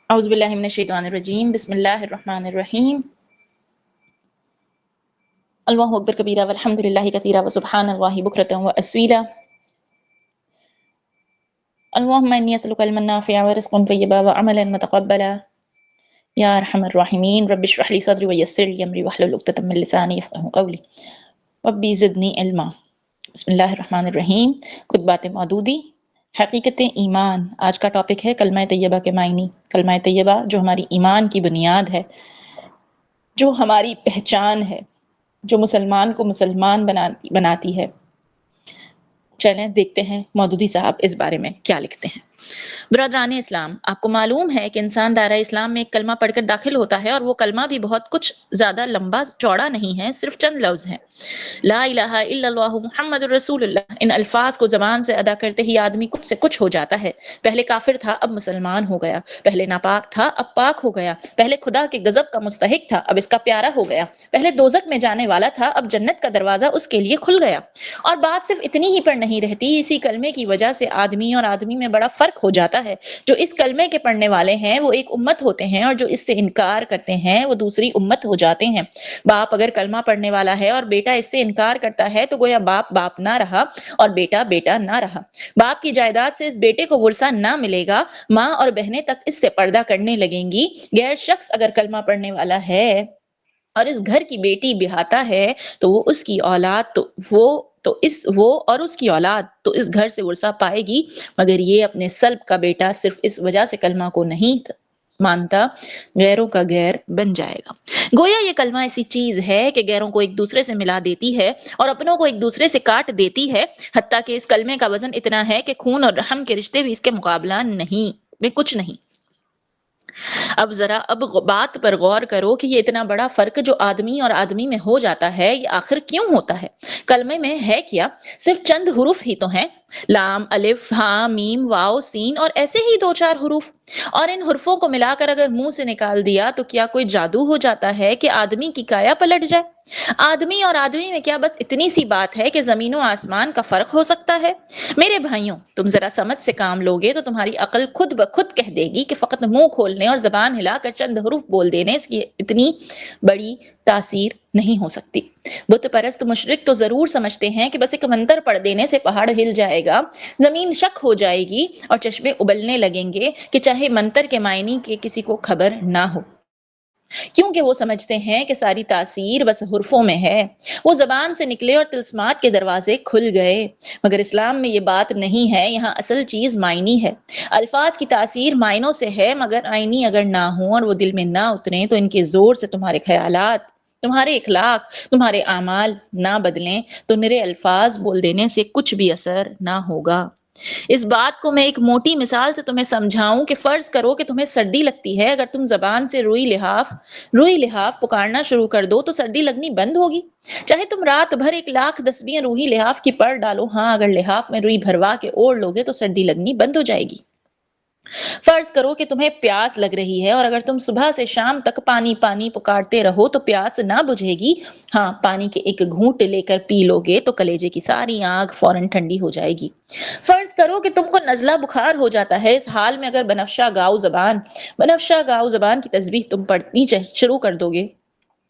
اعوذ باللہ من الشیطان الرجیم بسم اللہ الرحمن الرحیم اللہ اکبر کبیرہ والحمد للہ کثیرہ وسبحان اللہ بکرۃ واسیلا اللہم انی اسألک علما نافعا ورزقا طیبا وعملا متقبلا یا ارحم الراحمین رب اشرح لی صدری ویسر لی امری واحلل عقدۃ من لسانی یفقهوا قولی ربی زدنی علما۔ بسم اللہ الرحمن الرحیم۔ خطبات مودودی، حقیقت ایمان۔ آج کا ٹاپک ہے کلمہ طیبہ کے معنی۔ کلمہ طیبہ جو ہماری ایمان کی بنیاد ہے، جو ہماری پہچان ہے، جو مسلمان کو مسلمان بناتی ہے۔ چلیں دیکھتے ہیں مودودی صاحب اس بارے میں کیا لکھتے ہیں۔ برادران اسلام، آپ کو معلوم ہے کہ انسان دائرہ اسلام میں ایک کلمہ پڑھ کر داخل ہوتا ہے، اور وہ کلمہ بھی بہت کچھ زیادہ لمبا چوڑا نہیں ہے، صرف چند لفظ ہیں۔ لا الہ الا اللہ محمد الرسول اللہ۔ ان الفاظ کو زبان سے ادا کرتے ہی آدمی کچھ سے کچھ ہو جاتا ہے۔ پہلے کافر تھا، اب مسلمان ہو گیا۔ پہلے ناپاک تھا، اب پاک ہو گیا۔ پہلے خدا کے غضب کا مستحق تھا، اب اس کا پیارا ہو گیا۔ پہلے دوزخ میں جانے والا تھا، اب جنت کا دروازہ اس کے لیے کھل گیا۔ اور بات صرف اتنی ہی پر نہیں رہتی، اسی کلمے کی وجہ سے آدمی اور آدمی میں بڑا فرق ہو جاتا ہے۔ جو اس کلمے کے پڑھنے والے ہیں وہ ایک امت ہوتے ہیں، اور جو اس سے انکار کرتے ہیں وہ دوسری امت ہو جاتے ہیں۔ باپ اگر کلمہ پڑھنے والا ہے اور بیٹا اس سے انکار کرتا ہے تو گویا باپ باپ نہ رہا اور بیٹا بیٹا نہ رہا۔ باپ کی جائیداد سے اس بیٹے کو ورثہ نہ ملے گا، ماں اور بہنیں تک اس سے پردہ کرنے لگیں گی۔ غیر شخص اگر کلمہ پڑھنے والا ہے اور اس گھر کی بیٹی بہاتا ہے تو وہ اس کی اولاد اور اس کی اولاد تو اس گھر سے ورثہ پائے گی، مگر یہ اپنے سلب کا بیٹا صرف اس وجہ سے کلمہ کو نہیں مانتا، غیروں کا غیر بن جائے گا۔ گویا یہ کلمہ ایسی چیز ہے کہ غیروں کو ایک دوسرے سے ملا دیتی ہے اور اپنوں کو ایک دوسرے سے کاٹ دیتی ہے، حتیٰ کہ اس کلمے کا وزن اتنا ہے کہ خون اور رحم کے رشتے بھی اس کے مقابلہ میں کچھ نہیں۔ اب بات پر غور کرو کہ یہ اتنا بڑا فرق جو آدمی اور آدمی میں ہو جاتا ہے، یہ آخر کیوں ہوتا ہے؟ کلمے میں ہے کیا؟ صرف چند حروف ہی تو ہیں، لام، الف، ہاں، میم، واو، سین اور ایسے ہی دو چار حروف۔ اور ان حرفوں کو ملا کر اگر منہ سے نکال دیا تو کیا کوئی جادو ہو جاتا ہے کہ آدمی کی کایا پلٹ جائے؟ آدمی اور آدمی میں کیا بس اتنی سی بات ہے کہ زمین و آسمان کا فرق ہو سکتا ہے؟ میرے بھائیوں، تم ذرا سمجھ سے کام لوگے تو تمہاری عقل خود بخود کہہ دے گی کہ فقط منہ کھولنے اور زبان ہلا کر چند حروف بول دینے کی اتنی بڑی تاثیر نہیں ہو سکتی۔ بت پرست مشرک تو ضرور سمجھتے ہیں کہ بس ایک منتر پڑھ دینے سے پہاڑ ہل جائے گا، زمین شک ہو جائے گی اور چشمے ابلنے لگیں گے، کہ چاہے منتر کے معنی کی کسی کو خبر نہ ہو، کیونکہ وہ سمجھتے ہیں کہ ساری تاثیر بس حرفوں میں ہے۔ وہ زبان سے نکلے اور طلسمات کے دروازے کھل گئے، مگر اسلام میں یہ بات نہیں ہے۔ یہاں اصل چیز معنی ہے۔ الفاظ کی تاثیر معنوں سے ہے، مگر معنی اگر نہ ہوں اور وہ دل میں نہ اتریں تو ان کے زور سے تمہارے خیالات، تمہارے اخلاق، تمہارے اعمال نہ بدلیں تو نرے الفاظ بول دینے سے کچھ بھی اثر نہ ہوگا۔ اس بات کو میں ایک موٹی مثال سے تمہیں سمجھاؤں کہ فرض کرو کہ تمہیں سردی لگتی ہے، اگر تم زبان سے روئی لحاف پکارنا شروع کر دو تو سردی لگنی بند ہوگی۔ چاہے تم رات بھر 1,00,000 تسبیحیں روئی لحاف کی پڑھ ڈالو، ہاں اگر لحاف میں روئی بھروا کے اوڑھ لوگے تو سردی لگنی بند ہو جائے گی۔ فرض کرو کہ تمہیں پیاس لگ رہی ہے اور اگر تم صبح سے شام تک پانی پانی پکارتے رہو تو پیاس نہ بجھے گی، ہاں پانی کے ایک گھونٹ لے کر پی لوگے تو کلیجے کی ساری آگ فوراً ٹھنڈی ہو جائے گی۔ فرض کرو کہ تم کو نزلہ بخار ہو جاتا ہے، اس حال میں اگر بنفشہ گاؤ زبان کی تسبیح تم پڑھنی شروع کر دو گے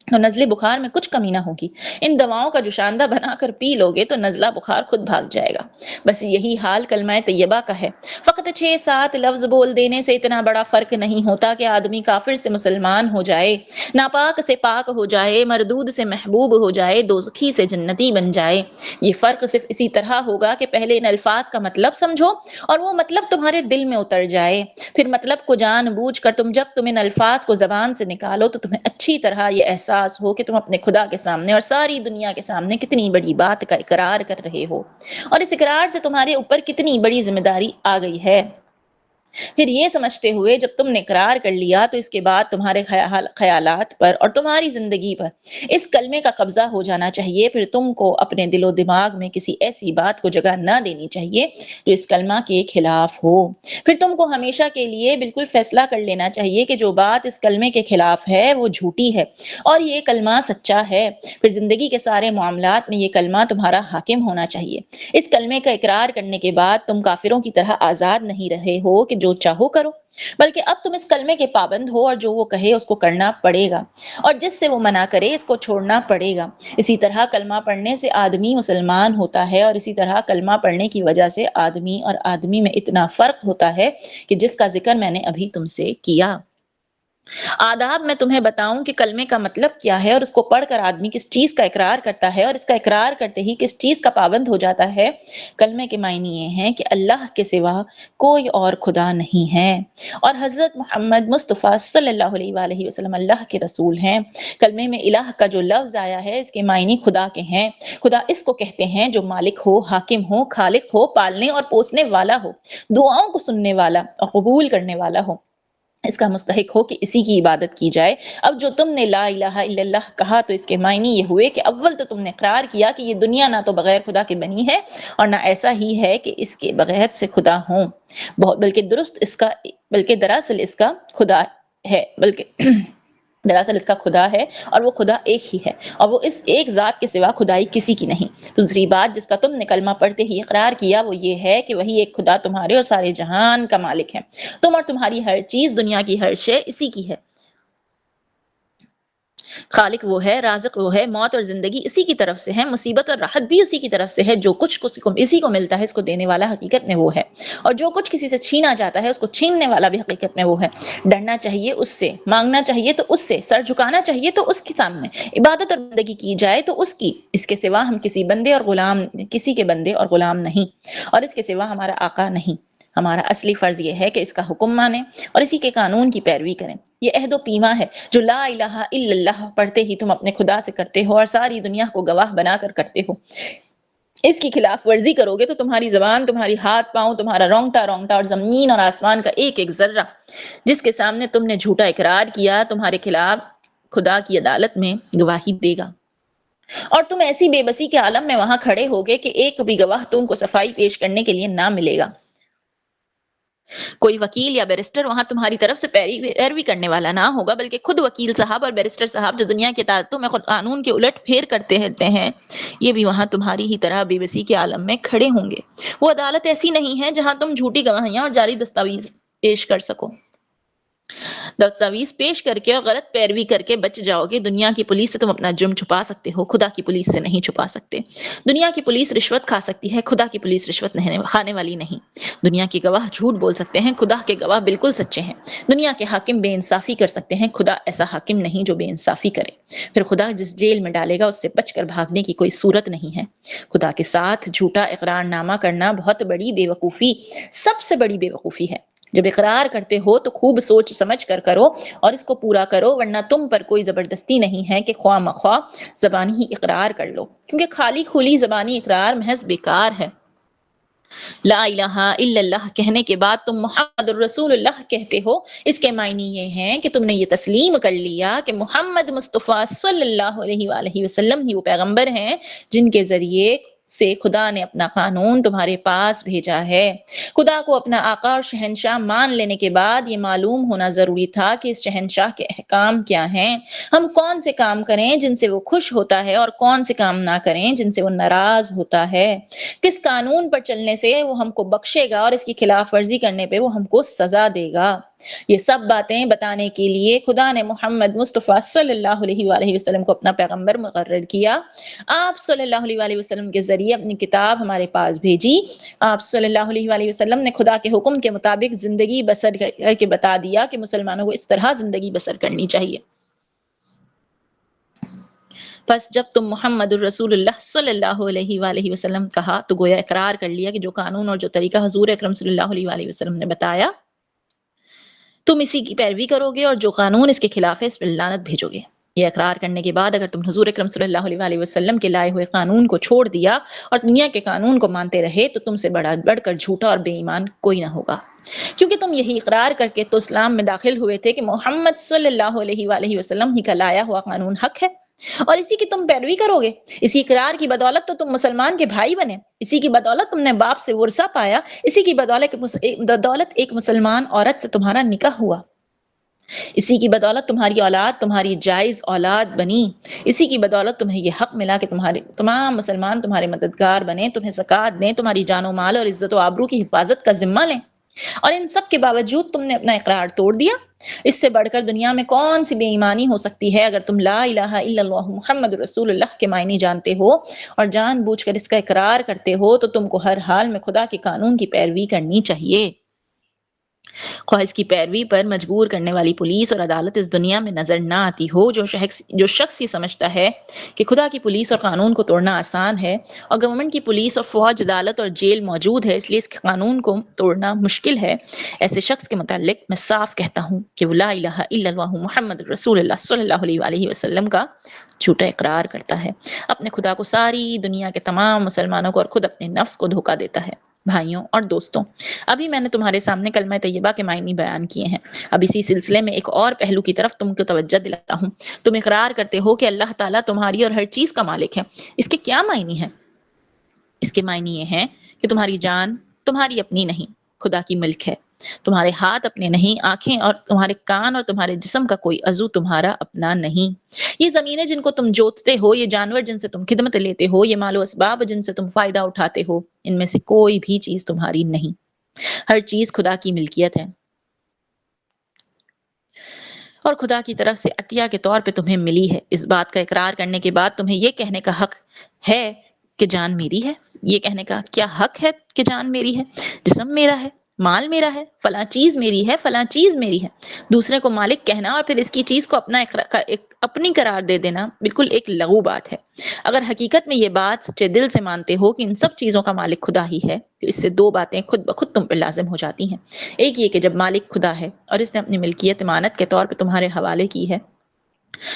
تو نزلے بخار میں کچھ کمی نہ ہوگی۔ ان دواؤں کا جوشاندہ بنا کر پی لوگے تو نزلہ بخار خود بھاگ جائے گا۔ بس یہی حال کلمہ طیبہ کا ہے۔ فقط 6-7 لفظ بول دینے سے اتنا بڑا فرق نہیں ہوتا کہ آدمی کافر سے مسلمان ہو جائے، ناپاک سے پاک ہو جائے، مردود سے محبوب ہو جائے، دوزخی سے جنتی بن جائے۔ یہ فرق صرف اسی طرح ہوگا کہ پہلے ان الفاظ کا مطلب سمجھو اور وہ مطلب تمہارے دل میں اتر جائے، پھر مطلب کو جان بوجھ کر تم ان الفاظ کو زبان سے نکالو تو تمہیں اچھی طرح یہ احساس ہو کہ تم اپنے خدا کے سامنے اور ساری دنیا کے سامنے کتنی بڑی بات کا اقرار کر رہے ہو، اور اس اقرار سے تمہارے اوپر کتنی بڑی ذمہ داری آ گئی ہے۔ پھر یہ سمجھتے ہوئے جب تم نے اقرار کر لیا تو اس کے بعد تمہارے خیالات پر اور تمہاری زندگی پر اس کلمے کا قبضہ ہو جانا چاہیے۔ پھر تم کو اپنے دل و دماغ میں کسی ایسی بات کو جگہ نہ دینی چاہیے جو اس کلمہ کے خلاف ہو۔ پھر تم کو ہمیشہ کے لیے بالکل فیصلہ کر لینا چاہیے کہ جو بات اس کلمے کے خلاف ہے وہ جھوٹی ہے اور یہ کلمہ سچا ہے۔ پھر زندگی کے سارے معاملات میں یہ کلمہ تمہارا حاکم ہونا چاہیے۔ اس کلمے کا اقرار کرنے کے بعد تم کافروں کی طرح آزاد نہیں رہے ہو کہ جو چاہو کرو، بلکہ اب تم اس کلمے کے پابند ہو اور جو وہ کہے اس کو کرنا پڑے گا، اور جس سے وہ منع کرے اس کو چھوڑنا پڑے گا۔ اسی طرح کلمہ پڑھنے سے آدمی مسلمان ہوتا ہے، اور اسی طرح کلمہ پڑھنے کی وجہ سے آدمی اور آدمی میں اتنا فرق ہوتا ہے کہ جس کا ذکر میں نے ابھی تم سے کیا۔ آداب میں تمہیں بتاؤں کہ کلمے کا مطلب کیا ہے، اور اس کو پڑھ کر آدمی کس چیز کا اقرار کرتا ہے، اور اس کا اقرار کرتے ہی کس چیز کا پابند ہو جاتا ہے۔ کلمے کے معنی یہ ہیں کہ اللہ کے سوا کوئی اور خدا نہیں ہے، اور حضرت محمد مصطفیٰ صلی اللہ علیہ وآلہ وسلم اللہ کے رسول ہیں۔ کلمے میں الہ کا جو لفظ آیا ہے اس کے معنی خدا کے ہیں۔ خدا اس کو کہتے ہیں جو مالک ہو، حاکم ہو، خالق ہو، پالنے اور پوسنے والا ہو، دعاؤں کو سننے والا اور قبول کرنے والا ہو، اس کا مستحق ہو کہ اسی کی عبادت کی جائے۔ اب جو تم نے لا الہ الا اللہ کہا تو اس کے معنی یہ ہوئے کہ اول تو تم نے اقرار کیا کہ یہ دنیا نہ تو بغیر خدا کے بنی ہے اور نہ ایسا ہی ہے کہ اس کے بغیر سے خدا ہوں، بلکہ دراصل اس کا خدا ہے، دراصل اس کا خدا ہے، اور وہ خدا ایک ہی ہے، اور وہ اس ایک ذات کے سوا خدائی کسی کی نہیں۔ دوسری بات جس کا تم نے کلمہ پڑھتے ہی اقرار کیا وہ یہ ہے کہ وہی ایک خدا تمہارے اور سارے جہان کا مالک ہے، تم اور تمہاری ہر چیز، دنیا کی ہر شے اسی کی ہے۔ خالق وہ ہے، رازق وہ ہے، موت اور زندگی اسی کی طرف سے ہے، مصیبت اور راحت بھی اسی کی طرف سے ہے۔ جو کچھ اسی کو ملتا ہے اس کو دینے والا حقیقت میں وہ ہے، اور جو کچھ کسی سے چھینا جاتا ہے اس کو چھیننے والا بھی حقیقت میں وہ ہے۔ ڈرنا چاہیے اس سے، مانگنا چاہیے تو اس سے، سر جھکانا چاہیے تو اس کے سامنے، عبادت اور بندگی کی جائے تو اس کی، اس کے سوا ہم کسی کے بندے اور غلام نہیں، اور اس کے سوا ہمارا آقا نہیں۔ ہمارا اصلی فرض یہ ہے کہ اس کا حکم مانیں اور اسی کے قانون کی پیروی کریں۔ یہ عہد و پیما ہے جو لا الہ الا اللہ پڑھتے ہی تم اپنے خدا سے کرتے ہو اور ساری دنیا کو گواہ بنا کر کرتے ہو۔ اس کی خلاف ورزی کرو گے تو تمہاری زبان، تمہاری ہاتھ پاؤں، تمہارا رونگٹا اور زمین اور آسمان کا ایک ایک ذرہ جس کے سامنے تم نے جھوٹا اقرار کیا تمہارے خلاف خدا کی عدالت میں گواہی دے گا، اور تم ایسی بے بسی کے عالم میں وہاں کھڑے ہوگے کہ ایک بھی گواہ تم کو صفائی پیش کرنے کے لیے نہ ملے گا۔ کوئی وکیل یا بیرسٹر وہاں تمہاری طرف سے پیروی کرنے والا نہ ہوگا، بلکہ خود وکیل صاحب اور بیرسٹر صاحب جو دنیا کے تعدتوں میں قانون کے الٹ پھیر کرتے رہتے ہیں، یہ بھی وہاں تمہاری ہی طرح بے بسی کے عالم میں کھڑے ہوں گے۔ وہ عدالت ایسی نہیں ہے جہاں تم جھوٹی گواہیاں اور جعلی دستاویز پیش کر سکو، دستاویز پیش کر کے اور غلط پیروی کر کے بچ جاؤ گے۔ دنیا کی پولیس سے تم اپنا جرم چھپا سکتے ہو، خدا کی پولیس سے نہیں چھپا سکتے۔ دنیا کی پولیس رشوت کھا سکتی ہے، خدا کی پولیس رشوت کھانے والی نہیں۔ دنیا کے گواہ جھوٹ بول سکتے ہیں، خدا کے گواہ بالکل سچے ہیں۔ دنیا کے حاکم بے انصافی کر سکتے ہیں، خدا ایسا حاکم نہیں جو بے انصافی کرے۔ پھر خدا جس جیل میں ڈالے گا اس سے بچ کر بھاگنے کی کوئی صورت نہیں ہے۔ خدا کے ساتھ جھوٹا اقرار نامہ کرنا بہت بڑی بے وقوفی، سب سے بڑی بے وقوفی ہے۔ جب اقرار کرتے ہو تو خوب سوچ سمجھ کر کرو اور اس کو پورا کرو، ورنہ تم پر کوئی زبردستی نہیں ہے کہ خواہ مخواہ زبانی ہی اقرار کر لو، کیونکہ خالی کھلی زبانی اقرار محض بیکار ہے۔ لا الہ الا اللہ کہنے کے بعد تم محمد الرسول اللہ کہتے ہو، اس کے معنی یہ ہیں کہ تم نے یہ تسلیم کر لیا کہ محمد مصطفیٰ صلی اللہ علیہ وآلہ وسلم ہی وہ پیغمبر ہیں جن کے ذریعے سے خدا نے اپنا قانون تمہارے پاس بھیجا ہے۔ خدا کو اپنا آقا اور شہنشاہ مان لینے کے بعد یہ معلوم ہونا ضروری تھا کہ اس شہنشاہ کے احکام کیا ہیں، ہم کون سے کام کریں جن سے وہ خوش ہوتا ہے اور کون سے کام نہ کریں جن سے وہ ناراض ہوتا ہے، کس قانون پر چلنے سے وہ ہم کو بخشے گا اور اس کی خلاف ورزی کرنے پہ وہ ہم کو سزا دے گا۔ یہ سب باتیں بتانے کے لیے خدا نے محمد مصطفیٰ صلی اللہ علیہ وآلہ وسلم کو اپنا پیغمبر مقرر کیا۔ آپ صلی اللہ علیہ وآلہ وسلم کے ذریعے اپنی کتاب ہمارے پاس بھیجی۔ آپ صلی اللہ علیہ وآلہ وسلم نے خدا کے حکم کے مطابق زندگی بسر کر کے بتا دیا کہ مسلمانوں کو اس طرح زندگی بسر کرنی چاہیے۔ پس جب تم محمد الرسول اللہ صلی اللہ علیہ وآلہ وسلم کہا تو گویا اقرار کر لیا کہ جو قانون اور جو طریقہ حضور اکرم صلی اللہ علیہ وآلہ وسلم نے بتایا تم اسی کی پیروی کرو گے، اور جو قانون اس کے خلاف ہے اس پر لعنت بھیجو گے۔ یہ اقرار کرنے کے بعد اگر تم حضور اکرم صلی اللہ علیہ وآلہ وسلم کے لائے ہوئے قانون کو چھوڑ دیا اور دنیا کے قانون کو مانتے رہے تو تم سے بڑھ کر جھوٹا اور بے ایمان کوئی نہ ہوگا، کیونکہ تم یہی اقرار کر کے تو اسلام میں داخل ہوئے تھے کہ محمد صلی اللہ علیہ وآلہ وسلم ہی کا لایا ہوا قانون حق ہے، اور اسی کی تم پیروی کرو گے۔ اسی اقرار کی بدولت تو تم مسلمان کے بھائی بنے، اسی کی بدولت تم نے باپ سے ورثہ پایا، اسی کی بدولت ایک مسلمان عورت سے تمہارا نکاح ہوا، اسی کی بدولت تمہاری اولاد تمہاری جائز اولاد بنی، اسی کی بدولت تمہیں یہ حق ملا کہ تمہارے تمام مسلمان تمہارے مددگار بنے، تمہیں زکوٰۃ دیں، تمہاری جان و مال اور عزت و آبرو کی حفاظت کا ذمہ لیں۔ اور ان سب کے باوجود تم نے اپنا اقرار توڑ دیا۔ اس سے بڑھ کر دنیا میں کون سی بے ایمانی ہو سکتی ہے؟ اگر تم لا الہ الا اللہ محمد رسول اللہ کے معنی جانتے ہو اور جان بوجھ کر اس کا اقرار کرتے ہو تو تم کو ہر حال میں خدا کے قانون کی پیروی کرنی چاہیے۔ خواہ اس کی پیروی پر مجبور کرنے والی پولیس اور عدالت اس دنیا میں نظر نہ آتی ہو، جو شخص یہ سمجھتا ہے کہ خدا کی پولیس اور قانون کو توڑنا آسان ہے اور گورنمنٹ کی پولیس اور فوج، عدالت اور جیل موجود ہے اس لیے اس کے قانون کو توڑنا مشکل ہے، ایسے شخص کے متعلق میں صاف کہتا ہوں کہ وہ لا الہ الا اللہ محمد رسول اللہ صلی اللہ علیہ وآلہ وسلم کا جھوٹا اقرار کرتا ہے، اپنے خدا کو، ساری دنیا کے تمام مسلمانوں کو اور خود اپنے نفس کو دھوکا دیتا ہے۔ بھائیوں اور دوستوں، ابھی میں نے تمہارے سامنے کلمہ طیبہ کے معنی بیان کیے ہیں۔ اب اسی سلسلے میں ایک اور پہلو کی طرف تم کو توجہ دلاتا ہوں۔ تم اقرار کرتے ہو کہ اللہ تعالیٰ تمہاری اور ہر چیز کا مالک ہے۔ اس کے کیا معنی ہیں؟ اس کے معنی یہ ہیں کہ تمہاری جان تمہاری اپنی نہیں، خدا کی ملک ہے۔ تمہارے ہاتھ اپنے نہیں، آنکھیں اور تمہارے کان اور تمہارے جسم کا کوئی عضو تمہارا اپنا نہیں۔ یہ زمینیں جن کو تم جوتتے ہو، یہ جانور جن سے تم خدمت لیتے ہو، یہ مال و اسباب جن سے تم فائدہ اٹھاتے ہو، ان میں سے کوئی بھی چیز تمہاری نہیں۔ ہر چیز خدا کی ملکیت ہے اور خدا کی طرف سے عطیہ کے طور پہ تمہیں ملی ہے۔ اس بات کا اقرار کرنے کے بعد تمہیں یہ کہنے کا حق ہے کہ جان میری ہے۔ یہ کہنے کا کیا حق ہے کہ جان میری ہے؟ جسم میرا ہے، مال میرا ہے، فلاں چیز میری ہے، فلاں چیز میری ہے۔ دوسرے کو مالک کہنا اور پھر اس کی چیز کو اپنی قرار دے دینا بالکل ایک لغو بات ہے۔ اگر حقیقت میں یہ بات سچے دل سے مانتے ہو کہ ان سب چیزوں کا مالک خدا ہی ہے تو اس سے دو باتیں خود بخود تم پر لازم ہو جاتی ہیں۔ ایک یہ کہ جب مالک خدا ہے اور اس نے اپنی ملکیت امانت کے طور پہ تمہارے حوالے کی ہے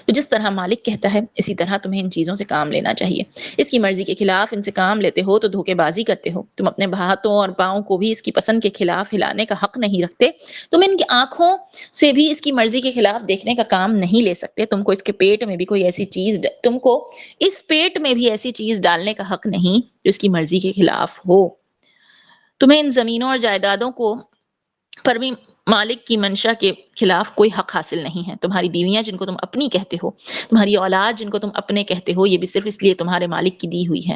تو جس طرح مالک کہتا ہے اسی طرح تمہیں ان چیزوں سے کام لینا چاہیے۔ اس کی مرضی کے خلاف ان سے کام لیتے ہو تو دھوکے بازی کرتے ہو۔ تم اپنے ہاتھوں اور پاؤں کو بھی اس کی پسند کے خلاف ہلانے کا حق نہیں رکھتے۔ تم ان کی آنکھوں سے بھی اس کی مرضی کے خلاف دیکھنے کا کام نہیں لے سکتے۔ تم کو اس پیٹ میں بھی ایسی چیز ڈالنے کا حق نہیں جو اس کی مرضی کے خلاف ہو۔ تمہیں ان زمینوں اور جائیدادوں کو پر بھی مالک کی منشا کے خلاف کوئی حق حاصل نہیں ہے۔ تمہاری بیویاں جن کو تم اپنی کہتے ہو، تمہاری اولاد جن کو تم اپنے کہتے ہو، یہ بھی صرف اس لیے تمہارے مالک کی دی ہوئی ہے۔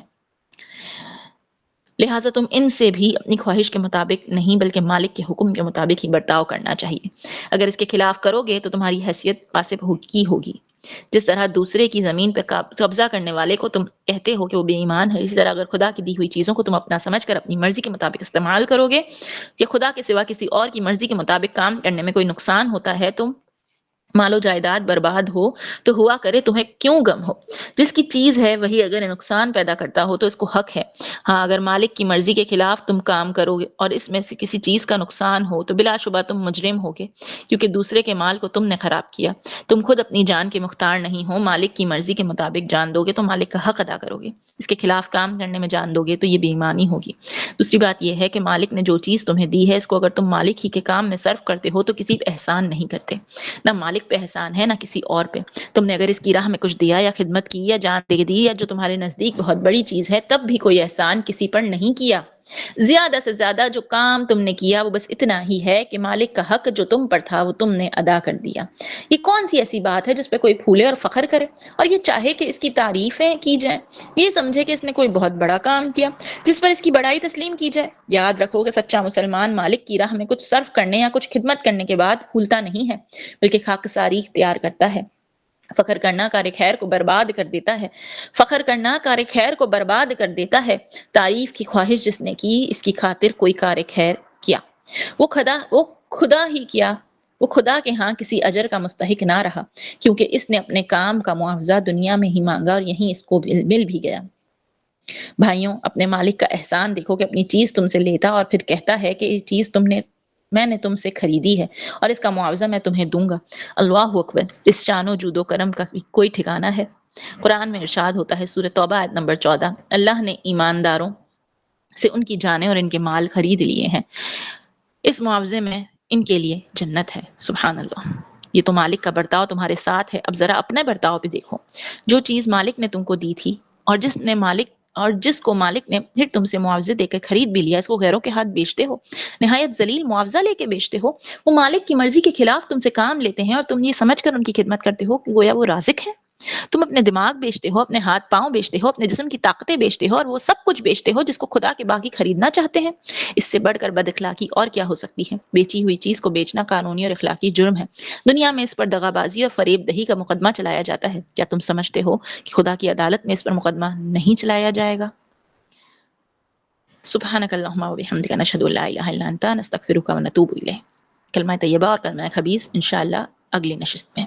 لہٰذا تم ان سے بھی اپنی خواہش کے مطابق نہیں بلکہ مالک کے حکم کے مطابق ہی برتاؤ کرنا چاہیے۔ اگر اس کے خلاف کرو گے تو تمہاری حیثیت پاسب ہوگی۔ جس طرح دوسرے کی زمین پہ قبضہ کرنے والے کو تم کہتے ہو کہ وہ بے ایمان ہے، اسی طرح اگر خدا کی دی ہوئی چیزوں کو تم اپنا سمجھ کر اپنی مرضی کے مطابق استعمال کرو گے کہ خدا کے سوا کسی اور کی مرضی کے مطابق کام کرنے میں کوئی نقصان ہوتا ہے، تم مال و جائیداد برباد ہو تو ہوا کرے، تمہیں کیوں غم ہو؟ جس کی چیز ہے وہی اگر نقصان پیدا کرتا ہو تو اس کو حق ہے۔ ہاں، اگر مالک کی مرضی کے خلاف تم کام کرو گے اور اس میں سے کسی چیز کا نقصان ہو تو بلا شبہ تم مجرم ہوگے، کیونکہ دوسرے کے مال کو تم نے خراب کیا۔ تم خود اپنی جان کے مختار نہیں ہو۔ مالک کی مرضی کے مطابق جان دو گے تو مالک کا حق ادا کرو گے، اس کے خلاف کام کرنے میں جان دو گے تو یہ بے ایمانی ہوگی۔ دوسری بات یہ ہے کہ مالک نے جو چیز تمہیں دی ہے اس کو اگر تم مالک ہی کے کام میں صرف کرتے ہو تو کسی پہ احسان نہیں کرتے، نہ مالک پہ احسان ہے نہ کسی اور پہ۔ تم نے اگر اس کی راہ میں کچھ دیا یا خدمت کی یا جان دے دی یا جو تمہارے نزدیک بہت بڑی چیز ہے تب بھی کوئی احسان کسی پر نہیں کیا۔ زیادہ سے زیادہ جو کام تم نے کیا وہ بس اتنا ہی ہے کہ مالک کا حق جو تم پر تھا وہ تم نے ادا کر دیا۔ یہ کون سی ایسی بات ہے جس پہ کوئی پھولے اور فخر کرے اور یہ چاہے کہ اس کی تعریفیں کی جائیں، یہ سمجھے کہ اس نے کوئی بہت بڑا کام کیا جس پر اس کی بڑائی تسلیم کی جائے؟ یاد رکھو کہ سچا مسلمان مالک کی راہ میں کچھ صرف کرنے یا کچھ خدمت کرنے کے بعد بھولتا نہیں ہے بلکہ خاکساری اختیار کرتا ہے۔ فخر کرنا کار خیر کو برباد کر دیتا ہے۔ فخر کرنا کار خیر کو برباد کر دیتا ہے۔ تعریف کی خواہش جس نے کی اس کی خاطر کوئی کار خیر کیا، وہ خدا کے ہاں کسی اجر کا مستحق نہ رہا، کیونکہ اس نے اپنے کام کا معاوضہ دنیا میں ہی مانگا اور یہیں اس کو مل بھی گیا۔ بھائیوں، اپنے مالک کا احسان دیکھو کہ اپنی چیز تم سے لیتا اور پھر کہتا ہے کہ یہ چیز میں نے تم سے خریدی ہے اور اس کا معاوضہ میں تمہیں دوں گا۔ اللہ اکبر! اس شان و جود و کرم کا کوئی ٹھکانہ ہے؟ قرآن میں ارشاد ہوتا ہے، سورہ توبہ آیت نمبر 14، اللہ نے ایمانداروں سے ان کی جانیں اور ان کے مال خرید لیے ہیں، اس معاوضے میں ان کے لیے جنت ہے۔ سبحان اللہ! یہ تو مالک کا برتاؤ تمہارے ساتھ ہے۔ اب ذرا اپنے برتاؤ پہ دیکھو۔ جو چیز مالک نے تم کو دی تھی اور جس کو مالک نے پھر تم سے معاوضے دے کے خرید بھی لیا، اس کو غیروں کے ہاتھ بیچتے ہو، نہایت ذلیل معاوضہ لے کے بیچتے ہو۔ وہ مالک کی مرضی کے خلاف تم سے کام لیتے ہیں اور تم یہ سمجھ کر ان کی خدمت کرتے ہو کہ گویا وہ رازق ہے۔ تم اپنے دماغ بیچتے ہو، اپنے ہاتھ پاؤں بیچتے ہو، اپنے جسم کی طاقتیں بیچتے ہو، اور وہ سب کچھ بیچتے ہو جس کو خدا کے باقی خریدنا چاہتے ہیں۔ اس سے بڑھ کر بد اخلاقی اور کیا ہو سکتی ہے؟ بیچی ہوئی چیز کو بیچنا قانونی اور اخلاقی جرم ہے۔ دنیا میں اس پر دغا بازی اور فریب دہی کا مقدمہ چلایا جاتا ہے۔ کیا تم سمجھتے ہو کہ خدا کی عدالت میں اس پر مقدمہ نہیں چلایا جائے گا؟ سبحانک اللہم و بحمدک، نشہد ان لا الہ الا انت، نستغفرک و نتوب الیک۔ کلمہ طیبہ اور کلمہ خبیث انشاءاللہ اگلی نشست میں۔